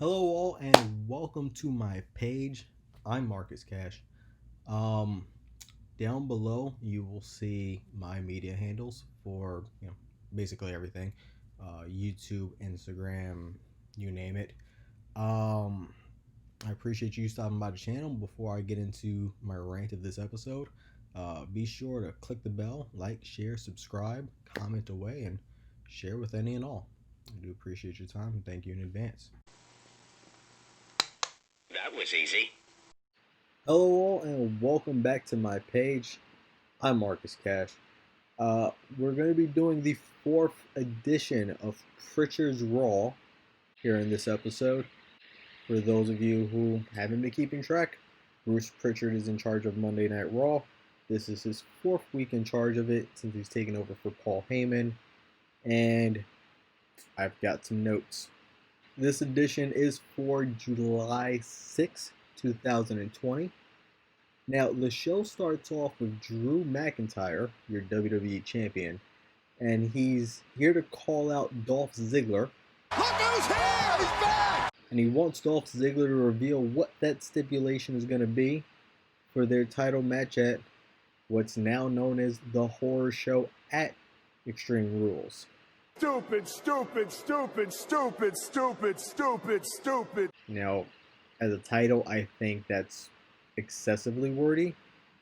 Hello all and welcome to my page. I'm Marcus Cash. Down below you will see my media handles for basically everything. YouTube, Instagram, you name it. I appreciate you stopping by the channel. Before I get into my rant of this episode, be sure to click the bell, like, share, subscribe, comment away, and share with any and all. I do appreciate your time and thank you in advance. That was easy. Hello all and welcome back to my page. I'm Marcus Cash. We're going to be doing the 4th edition of Prichard's Raw here in this episode. For those of you who haven't been keeping track, Bruce Prichard is in charge of Monday Night Raw. This is his 4th week in charge of it since he's taken over for Paul Heyman. And I've got some notes. This edition is for July 6, 2020. Now, the show starts off with Drew McIntyre, your WWE champion, and he's here to call out Dolph Ziggler. Look who's here! He's back! And he wants Dolph Ziggler to reveal what that stipulation is going to be for their title match at what's now known as the Horror Show at Extreme Rules. Stupid, stupid, stupid, stupid, stupid, stupid, stupid. Now, as a title, I think that's excessively wordy,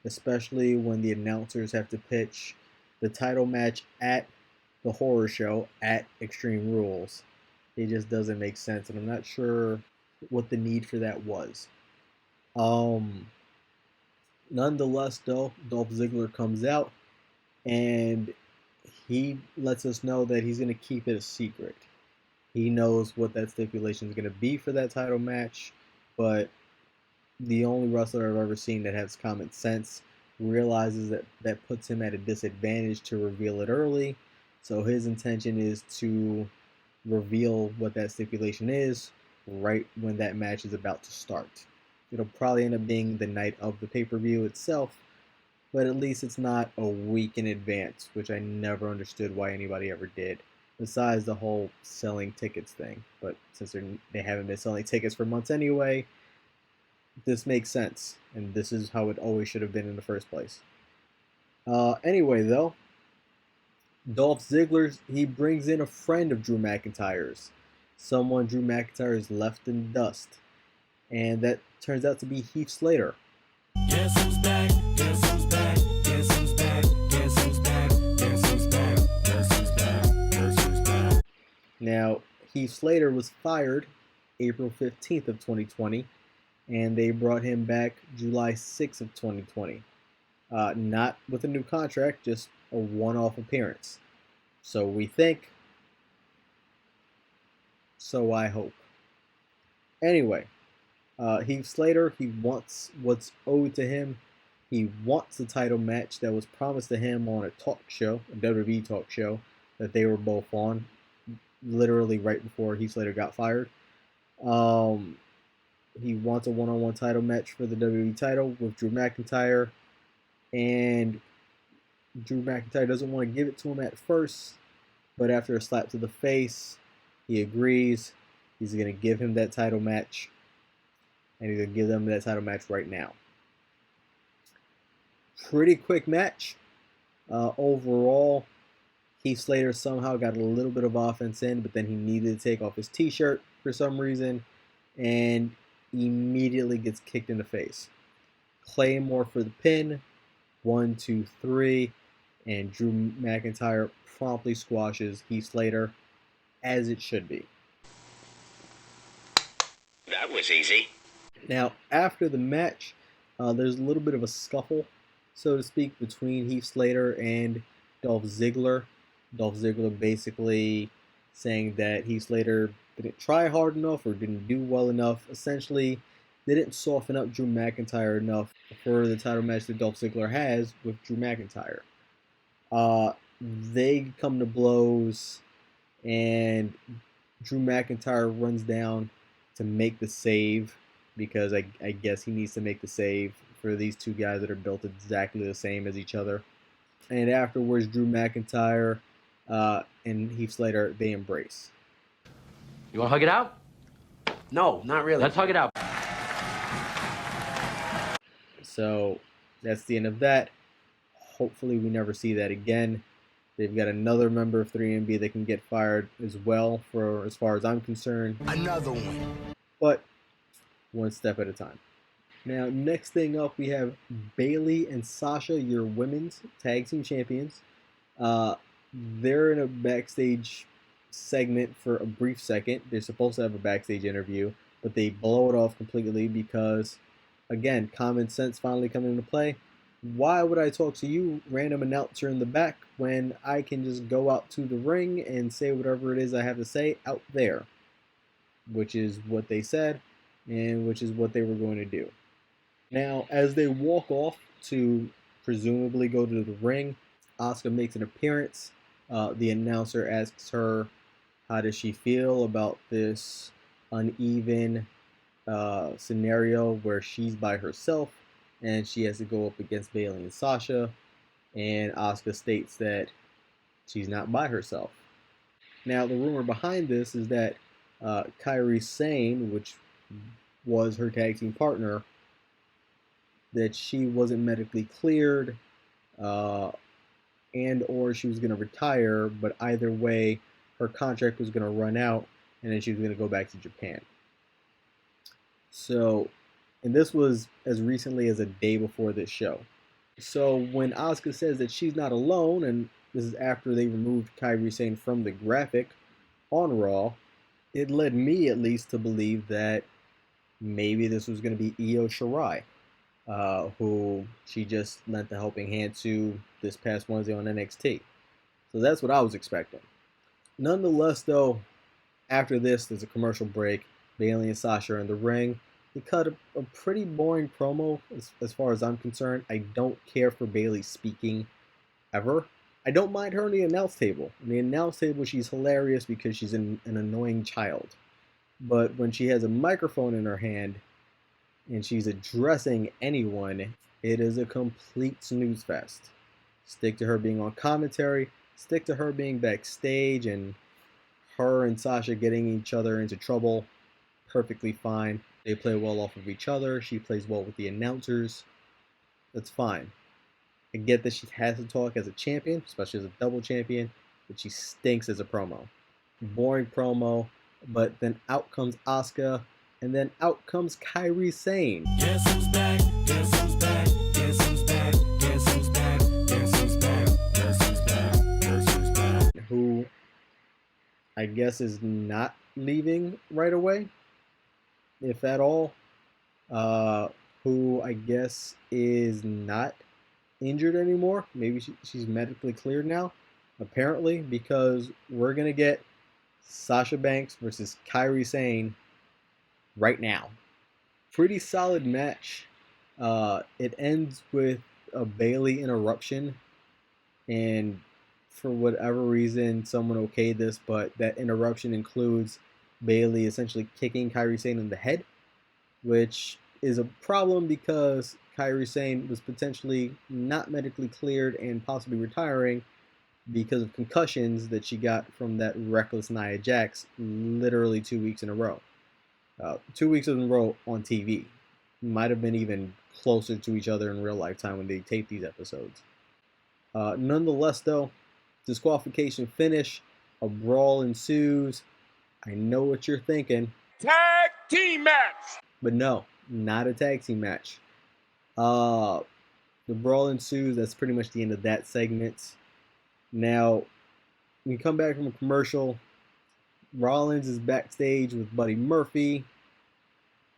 especially when the announcers have to pitch the title match at the Horror Show at Extreme Rules. It just doesn't make sense, and I'm not sure what the need for that was. Nonetheless, though, Dolph Ziggler comes out, and he lets us know that he's going to keep it a secret. He knows what that stipulation is going to be for that title match, but the only wrestler I've ever seen that has common sense realizes that that puts him at a disadvantage to reveal it early. So his intention is to reveal what that stipulation is right when that match is about to start. It'll probably end up being the night of the pay-per-view itself, but at least it's not a week in advance, which I never understood why anybody ever did, besides the whole selling tickets thing. But since they haven't been selling tickets for months anyway, this makes sense, and this is how it always should have been in the first place. Anyway, though, Dolph Ziggler, he brings in a friend of Drew McIntyre's, someone Drew McIntyre has left in dust, and that turns out to be Heath Slater. Guess who's back? Guess who's back? Guess who's back? Guess who's back? Guess who's back? Guess who's back? Guess who's back? Now, Heath Slater was fired April 15th of 2020, and they brought him back July 6th of 2020. Not with a new contract, just a one-off appearance. So we think. So I hope. Anyway, Heath Slater, he wants what's owed to him. He wants the title match that was promised to him on a talk show, a WWE talk show, that they were both on, literally right before Heath Slater got fired. He wants a one-on-one title match for the WWE title with Drew McIntyre, and Drew McIntyre doesn't want to give it to him at first, but after a slap to the face, he agrees. He's going to give him that title match, and he's going to give them that title match right now. Pretty quick match. Overall, Heath Slater somehow got a little bit of offense in, but then he needed to take off his t-shirt for some reason, and immediately gets kicked in the face. Claymore for the pin. 1, 2, 3, and Drew McIntyre promptly squashes Heath Slater, as it should be. That was easy. Now, after the match, there's a little bit of a scuffle, so to speak, between Heath Slater and Dolph Ziggler. Dolph Ziggler basically saying that Heath Slater didn't try hard enough or didn't do well enough. Essentially, they didn't soften up Drew McIntyre enough for the title match that Dolph Ziggler has with Drew McIntyre. They come to blows, and Drew McIntyre runs down to make the save, because I guess he needs to make the save for these two guys that are built exactly the same as each other. And afterwards, Drew McIntyre and Heath Slater, they embrace. You want to hug it out? No, not really. Let's hug it out. So that's the end of that. Hopefully we never see that again. They've got another member of 3MB that can get fired as well, for as far as I'm concerned. Another one. But one step at a time. Now, next thing up, we have Bayley and Sasha, your women's tag team champions. They're in a backstage segment for a brief second. They're supposed to have a backstage interview, but they blow it off completely because, again, common sense finally coming into play. Why would I talk to you, random announcer in the back, when I can just go out to the ring and say whatever it is I have to say out there? Which is what they said, and which is what they were going to do. Now, as they walk off to presumably go to the ring, Asuka makes an appearance. The announcer asks her, how does she feel about this uneven scenario where she's by herself and she has to go up against Bayley and Sasha, and Asuka states that she's not by herself. Now, the rumor behind this is that Kairi Sane, which was her tag team partner, that she wasn't medically cleared and or she was going to retire, but either way, her contract was going to run out and then she was going to go back to Japan. So, and this was as recently as a day before this show. So when Asuka says that she's not alone, and this is after they removed Kairi Sane from the graphic on Raw, it led me at least to believe that maybe this was going to be Io Shirai, who she just lent a helping hand to this past Wednesday on NXT. So that's what I was expecting. Nonetheless, though, after this, there's a commercial break. Bayley and Sasha are in the ring. They cut a pretty boring promo as far as I'm concerned. I don't care for Bayley speaking ever. I don't mind her on the announce table. On the announce table, she's hilarious because she's an annoying child. But when she has a microphone in her hand and she's addressing anyone, it is a complete snooze fest. Stick to her being on commentary. Stick to her being backstage and her and Sasha getting each other into trouble. Perfectly fine. They play well off of each other. She plays well with the announcers. That's fine. I get that she has to talk as a champion, especially as a double champion, but she stinks as a promo. Boring promo, but then out comes Asuka, and then out comes Kairi Sane. Guess who's back? Guess who's back? Guess who's back? Guess who's back? Guess who's back? Guess who's back? Guess who's back? Who I guess is not leaving right away, if at all. Who I guess is not injured anymore. Maybe she's medically cleared now, apparently, because we're going to get Sasha Banks versus Kairi Sane right now. Pretty solid match. It ends with a Bayley interruption, and for whatever reason, someone okayed this, but that interruption includes Bayley essentially kicking Kairi Sane in the head, which is a problem because Kairi Sane was potentially not medically cleared and possibly retiring because of concussions that she got from that reckless Nia Jax literally 2 weeks in a row. 2 weeks in a row on TV. Might have been even closer to each other in real lifetime when they taped these episodes. Nonetheless, though, disqualification finish, a brawl ensues. I know what you're thinking. Tag team match. But no, not a tag team match. The brawl ensues. That's pretty much the end of that segment. Now, we come back from a commercial. Rollins is backstage with Buddy Murphy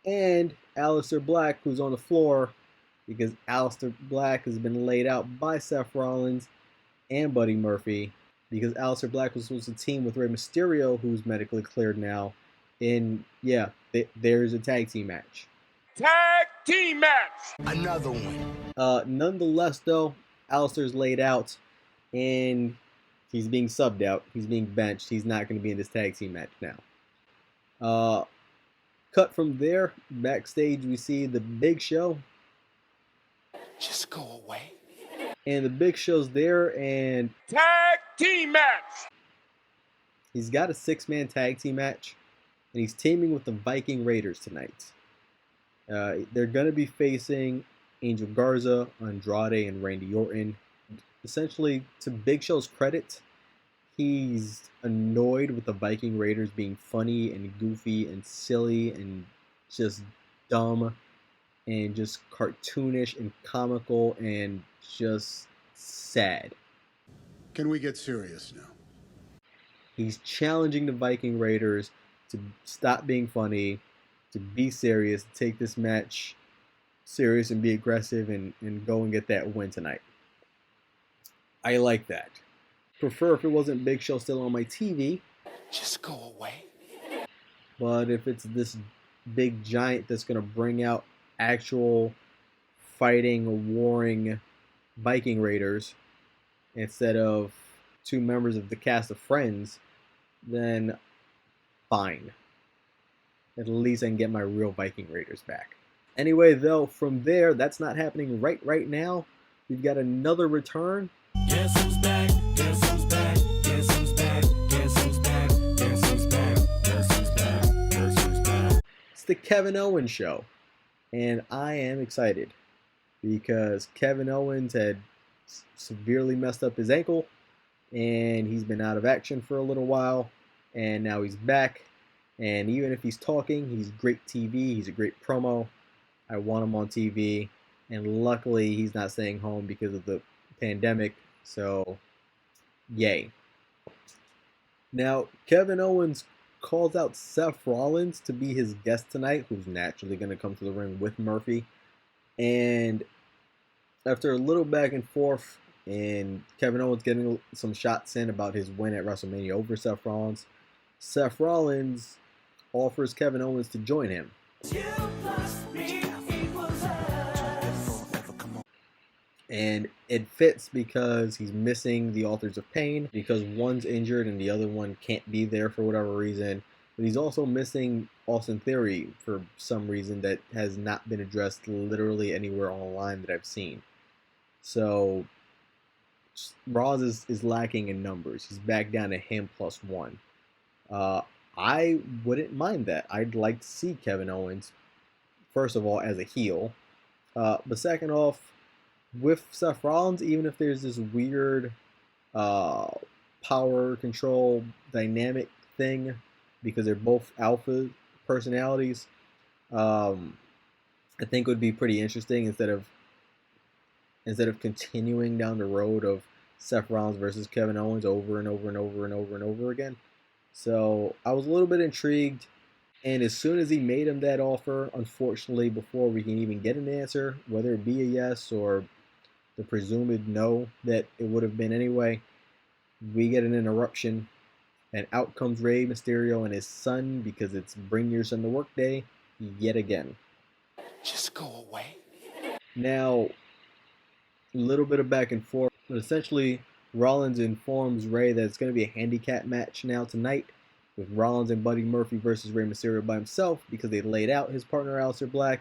and Aleister Black, who's on the floor because Aleister Black has been laid out by Seth Rollins and Buddy Murphy because Aleister Black was supposed to team with Rey Mysterio, who's medically cleared now. And yeah, there's a tag team match. Tag team match. Another one. Nonetheless, though, Aleister's laid out and he's being subbed out. He's being benched. He's not going to be in this tag team match now. Cut from there, backstage we see the Big Show. Just go away. And the Big Show's there and Tag team match. he's got a 6-man tag team match. and he's teaming with the Viking Raiders tonight. They're going to be facing Angel Garza, Andrade, and Randy Orton. Essentially, to Big Show's credit, he's annoyed with the Viking Raiders being funny and goofy and silly and just dumb and just cartoonish and comical and just sad. Can we get serious now? He's challenging the Viking Raiders to stop being funny, to be serious, to take this match serious and be aggressive and go and get that win tonight. I like that. Prefer if it wasn't Big Show still on my TV. Just go away. But if it's this big giant that's going to bring out actual fighting, warring Viking Raiders instead of two members of the cast of Friends, then fine. At least I can get my real Viking Raiders back. Anyway, though, from there, that's not happening right now. We've got another return. Guess who's back? Guess who's back? Guess who's back? Guess who's back? Guess who's back? Guess who's back? Guess who's back? It's the Kevin Owens show. And I am excited because Kevin Owens had severely messed up his ankle and he's been out of action for a little while, and now he's back. And even if he's talking, he's great TV. He's a great promo. I want him on TV. And luckily, he's not staying home because of the pandemic. So, yay. Now, Kevin Owens calls out Seth Rollins to be his guest tonight, who's naturally going to come to the ring with Murphy. And after a little back and forth, and Kevin Owens getting some shots in about his win at WrestleMania over Seth Rollins offers Kevin Owens to join him. And it fits because he's missing the Authors of Pain, because one's injured and the other one can't be there for whatever reason. But he's also missing Austin Theory for some reason that has not been addressed literally anywhere online that I've seen. So Rollins is lacking in numbers. He's back down to him plus one. I wouldn't mind that. I'd like to see Kevin Owens, first of all, as a heel. But second off, with Seth Rollins, even if there's this weird power control dynamic thing, because they're both alpha personalities, I think it would be pretty interesting instead of continuing down the road of Seth Rollins versus Kevin Owens over and over and over and over and over again. So I was a little bit intrigued, and as soon as he made him that offer, unfortunately, before we can even get an answer, whether it be a yes or the presumed no that it would have been anyway, we get an interruption, and out comes Rey Mysterio and his son, because it's Bring Your Son to Work Day yet again. Just go away. Now, a little bit of back and forth, but essentially Rollins informs Rey that it's going to be a handicap match now tonight, with Rollins and Buddy Murphy versus Rey Mysterio by himself, because they laid out his partner Aleister Black.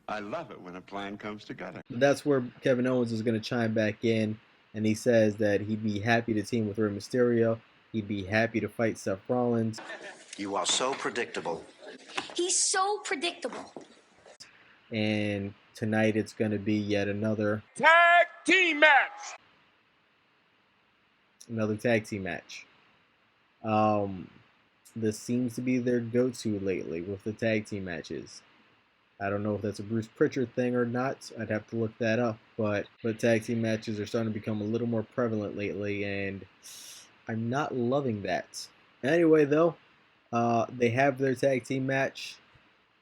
I love it when a plan comes together. That's where Kevin Owens is going to chime back in, and he says that he'd be happy to team with Rey Mysterio. He'd be happy to fight Seth Rollins. You are so predictable. He's so predictable. And tonight it's going to be yet another Tag team match. Another tag team match. This seems to be their go-to lately with the tag team matches. I don't know if that's a Bruce Prichard thing or not. I'd have to look that up. But tag team matches are starting to become a little more prevalent lately, and I'm not loving that. Anyway, though, they have their tag team match,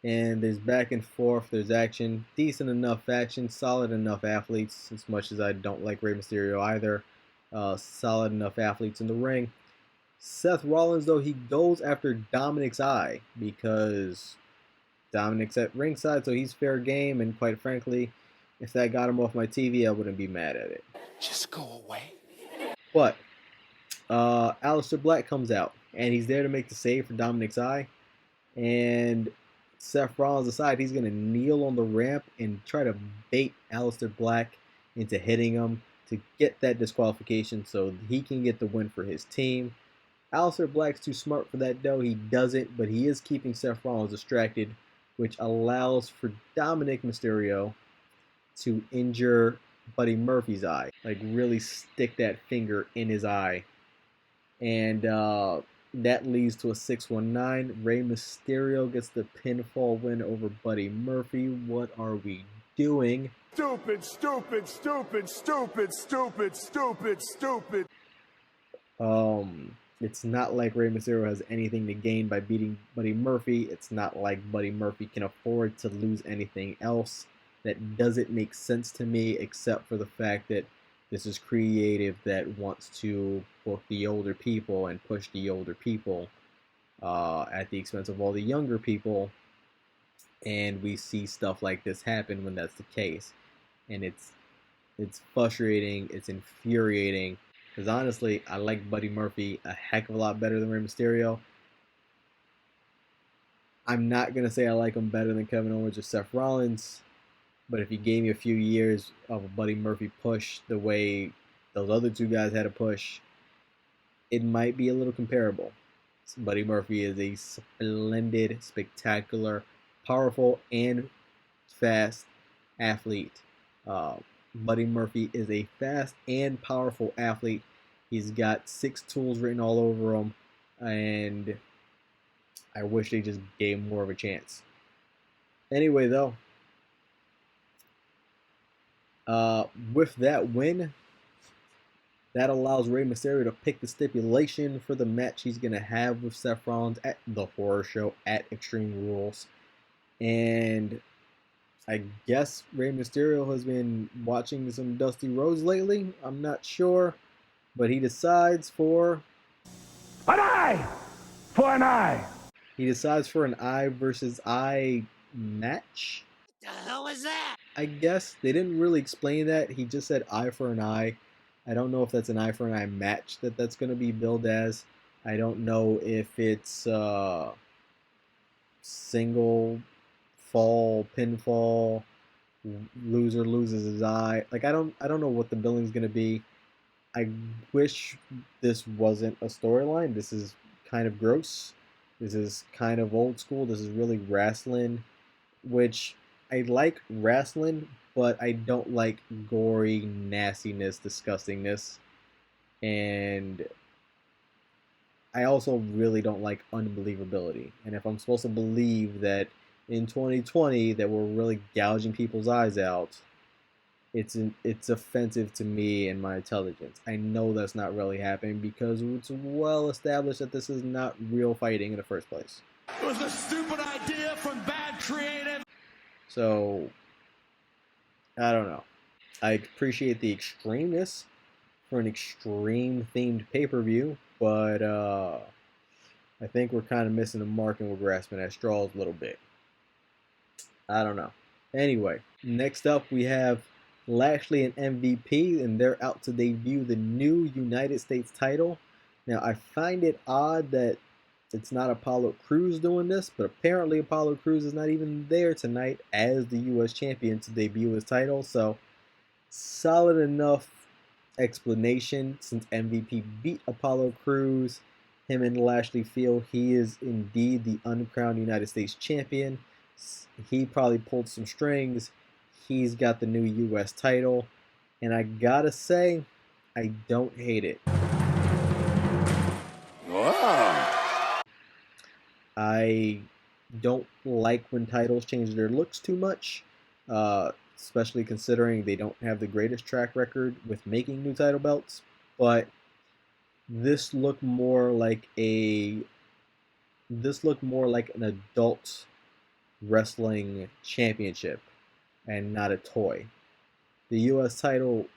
and there's back and forth. There's action, decent enough action, solid enough athletes, as much as I don't like Rey Mysterio either. Solid enough athletes in the ring. Seth Rollins, though, he goes after Dominic's eye because Dominic's at ringside, so he's fair game, and quite frankly, if that got him off my TV, I wouldn't be mad at it. Just go away. But Aleister Black comes out, and he's there to make the save for Dominic's eye, and Seth Rollins decides he's going to kneel on the ramp and try to bait Aleister Black into hitting him to get that disqualification so he can get the win for his team. Aleister Black's too smart for that though. He doesn't, but he is keeping Seth Rollins distracted, which allows for Dominic Mysterio to injure Buddy Murphy's eye. Like really stick that finger in his eye. And that leads to a 619. Rey Mysterio gets the pinfall win over Buddy Murphy. What are we doing? Stupid, stupid, stupid, stupid, stupid, stupid, stupid. It's not like Rey Mysterio has anything to gain by beating Buddy Murphy. It's not like Buddy Murphy can afford to lose anything else. That doesn't make sense to me, except for the fact that this is creative that wants to book the older people and push the older people at the expense of all the younger people. And we see stuff like this happen when that's the case. And it's frustrating, it's infuriating. Because honestly, I like Buddy Murphy a heck of a lot better than Rey Mysterio. I'm not going to say I like him better than Kevin Owens or Seth Rollins. But if you gave me a few years of a Buddy Murphy push the way those other two guys had a push, it might be a little comparable. Buddy Murphy is a splendid, spectacular, powerful, and fast athlete. Buddy Murphy is a fast and powerful athlete. He's got 6 tools written all over him, and I wish they just gave him more of a chance. Anyway, though, with that win, that allows Rey Mysterio to pick the stipulation for the match he's going to have with Seth Rollins at the Horror Show at Extreme Rules. And I guess Rey Mysterio has been watching some Dusty Rhodes lately. I'm not sure. But he decides for An eye for an eye. He decides for an eye versus eye match. The hell is that? I guess they didn't really explain that. He just said eye for an eye. I don't know if that's an eye for an eye match that's going to be billed as. I don't know if it's single fall, pinfall, loser loses his eye. Like I don't know what the billing's going to be. I wish this wasn't a storyline. This is kind of gross. This is kind of old school. This is really wrestling, which I like wrestling, but I don't like gory nastiness, disgustingness. And I also really don't like unbelievability. And if I'm supposed to believe that in 2020 that we're really gouging people's eyes out, it's offensive to me and my intelligence. I know that's not really happening because it's well established that this is not real fighting in the first place. It was a stupid idea from bad creative. So, I don't know. I appreciate the extremeness for an extreme-themed pay-per-view, but I think we're kind of missing the mark and we're grasping at straws a little bit. I don't know. Anyway, next up we have Lashley and MVP, and they're out to debut the new United States title. Now, I find it odd that it's not Apollo Crews doing this, but apparently Apollo Crews is not even there tonight as the U.S. champion to debut his title, so solid enough explanation since MVP beat Apollo Crews. Him and Lashley feel he is indeed the uncrowned United States champion. He probably pulled some strings. He's got the new U.S. title, and I gotta say, I don't hate it. Wow. I don't like when titles change their looks too much, especially considering they don't have the greatest track record with making new title belts, but this looked more like an adult wrestling championship and not a toy. The U.S. title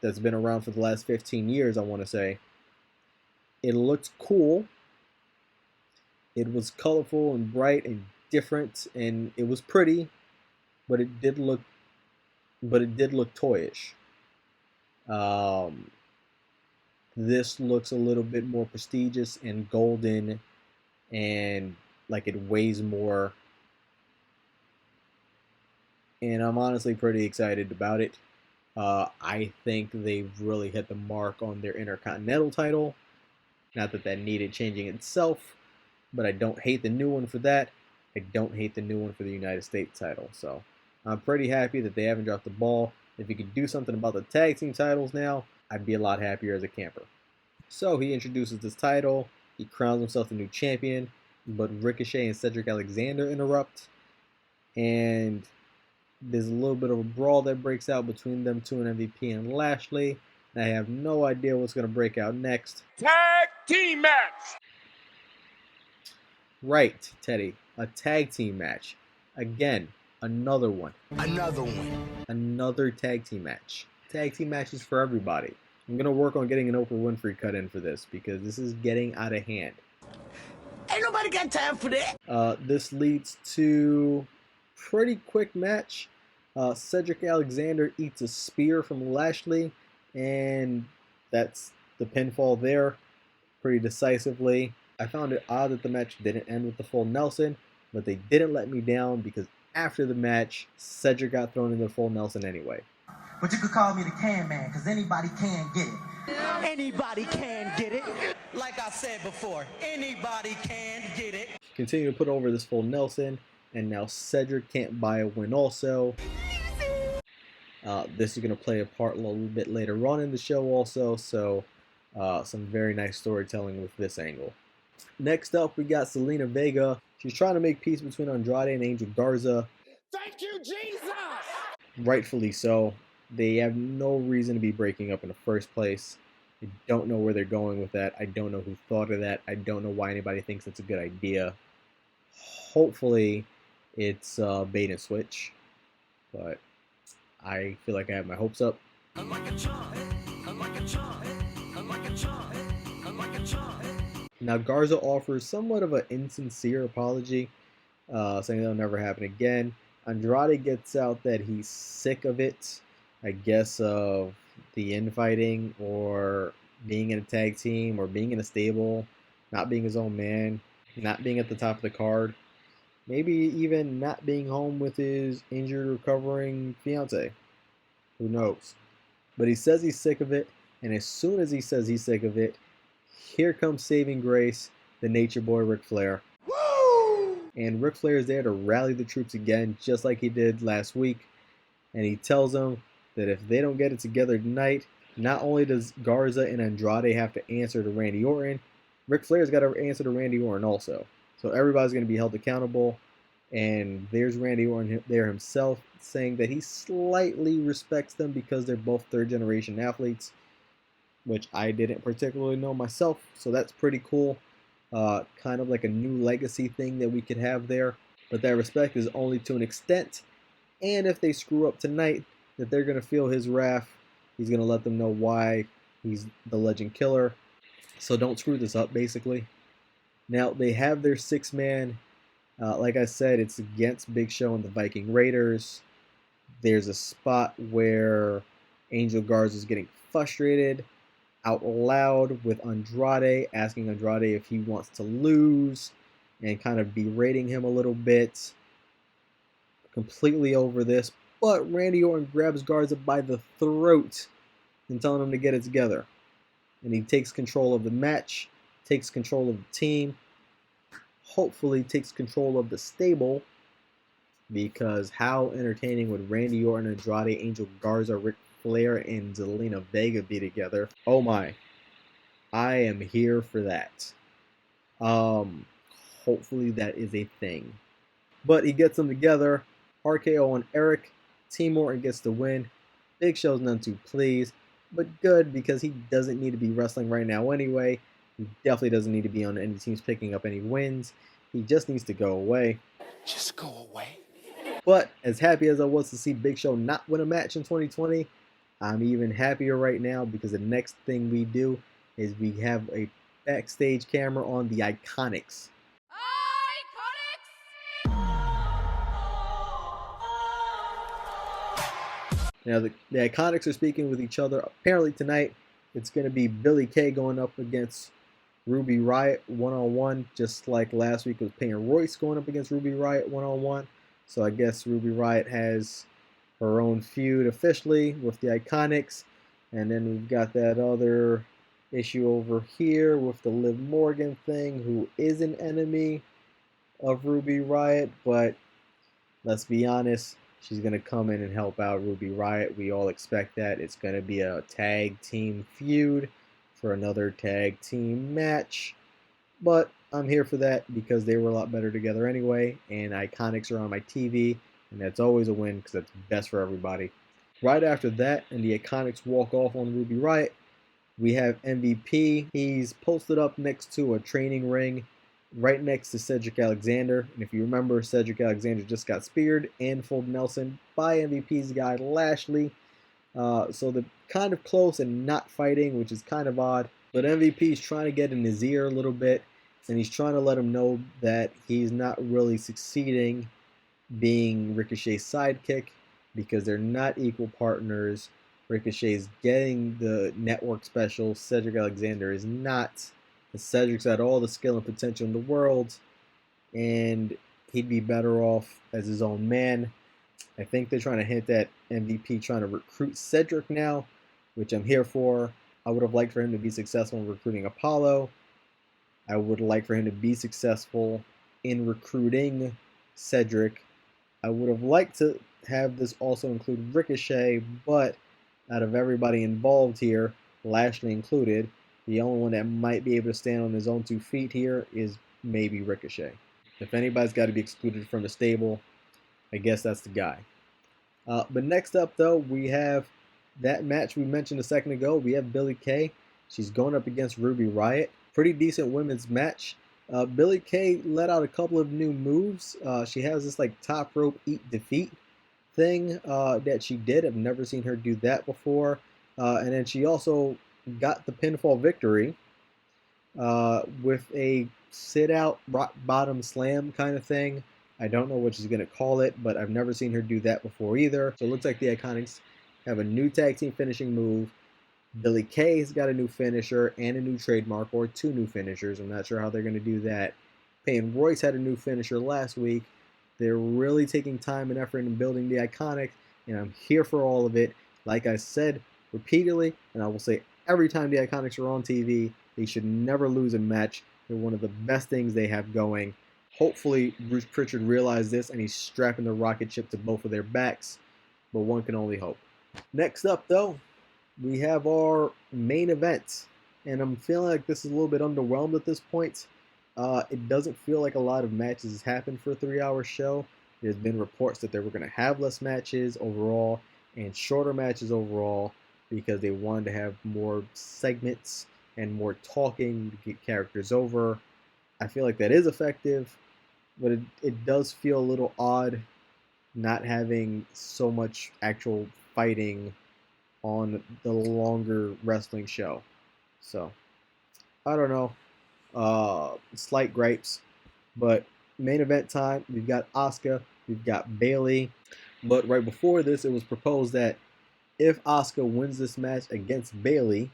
that's been around for the last 15 years, I want to say, it looked cool. It was colorful and bright and different, and it was pretty, but it did look toyish. This looks a little bit more prestigious and golden, and like it weighs more. And I'm honestly pretty excited about it. I think they've really hit the mark on their Intercontinental title. Not that that needed changing itself, but I don't hate the new one for that. I don't hate the new one for the United States title. So I'm pretty happy that they haven't dropped the ball. If you could do something about the tag team titles now, I'd be a lot happier as a camper. So he introduces this title. He crowns himself the new champion, but Ricochet and Cedric Alexander interrupt. And there's a little bit of a brawl that breaks out between them two and MVP and Lashley. And I have no idea what's going to break out next. Tag team match. Right, Teddy. A tag team match. Again, another one. Another one. Another tag team match. Tag team matches for everybody. I'm going to work on getting an Oprah Winfrey cut in for this because this is getting out of hand. Ain't nobody got time for that. This leads to pretty quick match. Cedric Alexander eats a spear from Lashley, and that's the pinfall there pretty decisively. I found it odd that the match didn't end with the full Nelson, but they didn't let me down because after the match, Cedric got thrown into the full Nelson anyway. But you could call me the can man, because anybody can get it. Anybody can get it. Like I said before, anybody can get it. Continue to put over this full Nelson, and now Cedric can't buy a win also. This is going to play a part a little bit later on in the show also, so some very nice storytelling with this angle. Next up, we got Zelina Vega. She's trying to make peace between Andrade and Angel Garza. Thank you, Jesus. Rightfully so. They have no reason to be breaking up in the first place. I don't know where they're going with that. I don't know who thought of that. I don't know why anybody thinks it's a good idea. Hopefully, it's bait and switch, but I feel like I have my hopes up. Now Garza offers somewhat of an insincere apology, saying that'll never happen again. Andrade gets out that he's sick of it, I guess, of the infighting or being in a tag team or being in a stable, not being his own man, not being at the top of the card, maybe even not being home with his injured, recovering fiance. Who knows? But he says he's sick of it, and as soon as he says he's sick of it, here comes saving grace, the Nature Boy Ric Flair. Woo! And Ric Flair is there to rally the troops again, just like he did last week. And he tells them that if they don't get it together tonight, not only does Garza and Andrade have to answer to Randy Orton, Ric Flair's got to answer to Randy Orton also. So everybody's going to be held accountable. And there's Randy Orton there himself saying that he slightly respects them because they're both third-generation athletes, which I didn't particularly know myself, so that's pretty cool. Kind of like a new legacy thing that we could have there. But that respect is only to an extent. And if they screw up tonight, that they're going to feel his wrath. He's going to let them know why he's the legend killer. So don't screw this up, basically. Now, they have their six-man. Like I said, it's against Big Show and the Viking Raiders. There's a spot where Angel Garza is getting frustrated out loud with Andrade, asking Andrade if he wants to lose and kind of berating him a little bit. Completely over this, but Randy Orton grabs Garza by the throat and telling him to get it together. And he takes control of the match, takes control of the team, hopefully takes control of the stable, because how entertaining would Randy Orton, Andrade, Angel Garza, Ric Flair, and Zelina Vega be together? Oh my. I am here for that. Hopefully that is a thing. But he gets them together. RKO on Eric. Team Orton gets the win. Big Show's none too pleased, but good because he doesn't need to be wrestling right now anyway. He definitely doesn't need to be on any teams picking up any wins. He just needs to go away. Just go away. But as happy as I was to see Big Show not win a match in 2020, I'm even happier right now because the next thing we do is we have a backstage camera on the Iconics. Now, the Iconics are speaking with each other. Apparently tonight, it's going to be Billie Kay going up against Ruby Riott one-on-one, just like last week it was Peyton Royce going up against Ruby Riott one-on-one. So I guess Ruby Riott has her own feud officially with the Iconics. And then we've got that other issue over here with the Liv Morgan thing, who is an enemy of Ruby Riott, but let's be honest, she's going to come in and help out Ruby Riott. We all expect that. It's going to be a tag team feud for another tag team match, but I'm here for that because they were a lot better together anyway, and Iconics are on my TV, and that's always a win because that's best for everybody. Right after that, and the Iconics walk off on Ruby Riott, we have MVP. He's posted up next to a training ring right next to Cedric Alexander. And if you remember, Cedric Alexander just got speared and full Nelson by MVP's guy Lashley. So they're kind of close and not fighting, which is kind of odd. But MVP's trying to get in his ear a little bit, and he's trying to let him know that he's not really succeeding being Ricochet's sidekick because they're not equal partners. Ricochet's getting the network special. Cedric Alexander is not. Cedric's had all the skill and potential in the world, and he'd be better off as his own man. I think they're trying to hint at MVP trying to recruit Cedric now, which I'm here for. I would have liked for him to be successful in recruiting Apollo. I would like for him to be successful in recruiting Cedric. I would have liked to have this also include Ricochet, but out of everybody involved here, Lashley included, the only one that might be able to stand on his own 2 feet here is maybe Ricochet. If anybody's got to be excluded from the stable, I guess that's the guy. But next up, though, we have that match we mentioned a second ago. We have Billie Kay. She's going up against Ruby Riott. Pretty decent women's match. Billie Kay let out a couple of new moves. She has this like top rope eat defeat thing that she did. I've never seen her do that before. And then she also got the pinfall victory with a sit out rock bottom slam kind of thing. I don't know what she's going to call it, but I've never seen her do that before either. So it looks like the Iconics have a new tag team finishing move. Billie Kay's got a new finisher and a new trademark, or 2 new finishers. I'm not sure how they're going to do that. Peyton Royce had a new finisher last week. They're really taking time and effort in building the Iconics, and I'm here for all of it. Like I said repeatedly, and I will say every time the Iconics are on TV, they should never lose a match. They're one of the best things they have going. Hopefully, Bruce Prichard realized this, and he's strapping the rocket ship to both of their backs, but one can only hope. Next up, though, we have our main event, and I'm feeling like this is a little bit underwhelmed at this point. It doesn't feel like a lot of matches has happened for a 3-hour show. There's been reports that they were going to have less matches overall and shorter matches overall because they wanted to have more segments and more talking to get characters over. I feel like that is effective, but it does feel a little odd not having so much actual fighting on the longer wrestling show. So, I don't know. Slight gripes, but main event time, we've got Asuka, we've got Bayley, but right before this, it was proposed that if Asuka wins this match against Bayley,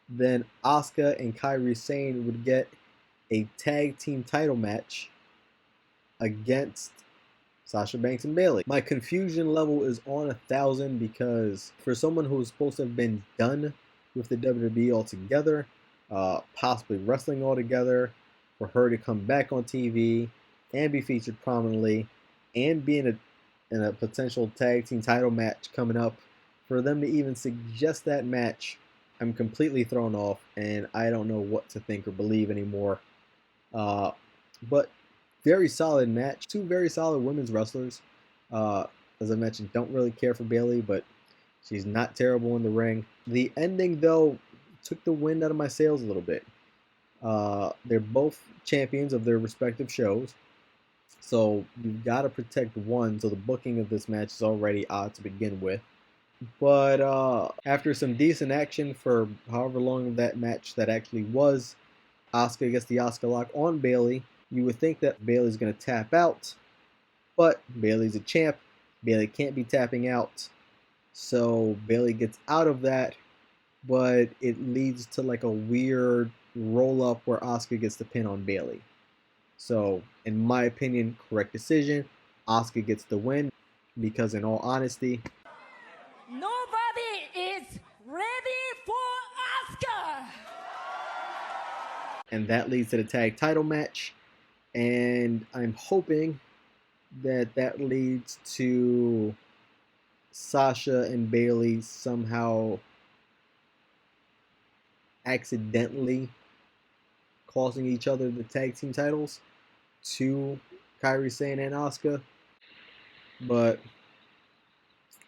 then Asuka and Kairi Sane would get a tag team title match against Sasha Banks and Bayley. My confusion level is on 1,000 because for someone who was supposed to have been done with the WWE altogether, possibly wrestling all together, for her to come back on TV and be featured prominently and be in a potential tag team title match coming up, for them to even suggest that match, I'm completely thrown off and I don't know what to think or believe anymore. But very solid match. 2 very solid women's wrestlers. As I mentioned, don't really care for Bayley, but she's not terrible in the ring. The ending, though, took the wind out of my sails a little bit. They're both champions of their respective shows, so you've got to protect one, so the booking of this match is already odd to begin with. But after some decent action for however long that match that actually was, Asuka gets the Asuka lock on Bayley. You would think that Bayley's going to tap out, but Bayley's a champ. Bayley can't be tapping out, so Bayley gets out of that, but it leads to like a weird roll-up where Asuka gets the pin on Bayley. So, in my opinion, correct decision. Asuka gets the win because, in all honesty, nobody is ready for Asuka. and that leads to the tag title match. And I'm hoping that leads to Sasha and Bayley somehow accidentally costing each other the tag team titles to Kairi Sane and Asuka. But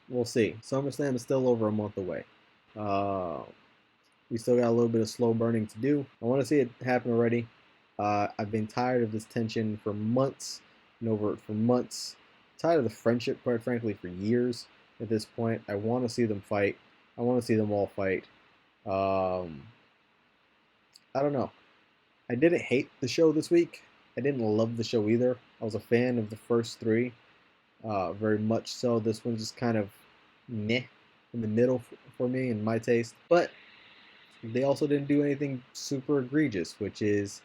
we'll see. SummerSlam is still over a month away. We still got a little bit of slow burning to do. I want to see it happen already. I've been tired of this tension for months and over it for months. Tired of the friendship, quite frankly, for years at this point. I want to see them fight. I want to see them all fight. I don't know. I didn't hate the show this week. I didn't love the show either. I was a fan of the first three. Very much so. This one's just kind of meh in the middle for me and my taste. But they also didn't do anything super egregious, which is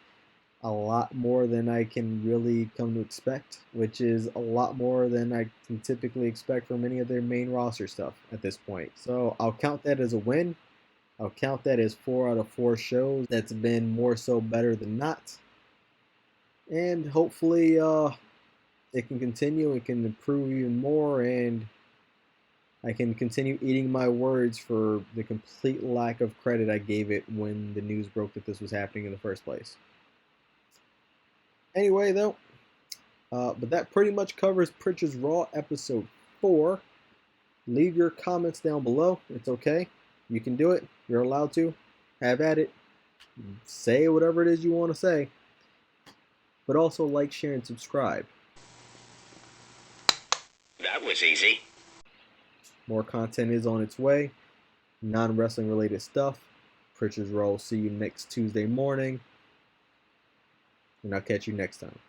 a lot more than I can really come to expect, which is a lot more than I can typically expect from any of their main roster stuff at this point. So I'll count that as a win. I'll count that as 4 out of 4 shows. That's been more so better than not. And hopefully it can continue. It can improve even more, and I can continue eating my words for the complete lack of credit I gave it when the news broke that this was happening in the first place. Anyway, though, but that pretty much covers Prichard's Raw episode 4. Leave your comments down below. It's okay. You can do it. You're allowed to. Have at it. Say whatever it is you want to say. But also like, share, and subscribe. That was easy. More content is on its way. Non-wrestling related stuff. Prichard's Raw will see you next Tuesday morning. And I'll catch you next time.